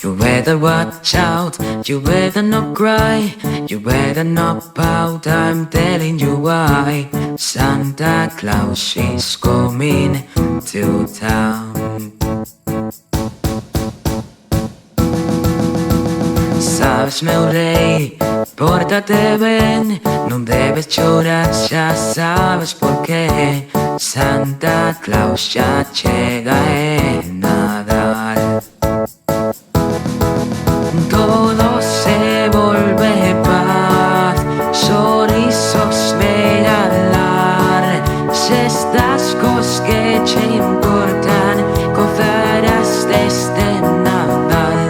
You better watch out, you better not cry, you better not pout, I'm telling you why. Santa Claus is coming to town. Sabes, meu rei, pórtate bien, no debes llorar, ya sabes por qué. Santa Claus ya llega en Nadal. Todo se vuelve paz, chorizos regalar. Si estas cosas que te importan, gozarás de este Nadal.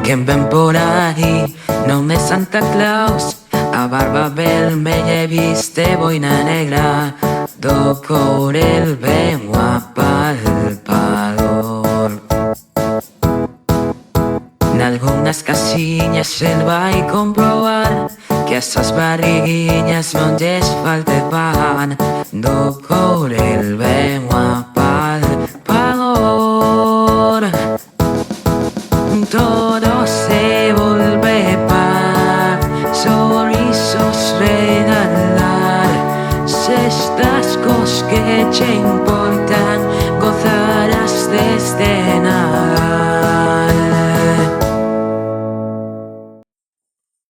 ¿Quién ven por ahí? Non è Santa Claus, a barba vermella e viste boina negra, dopo el vengo a palpador. En algunas casillas él va a comprobar que a esas barriguillas no les falte pan, dopo el vengo a palpador. Todo se vuelve paz, sonrisos regalar. Si estas cosas que te importan, gozarás desde Nadal.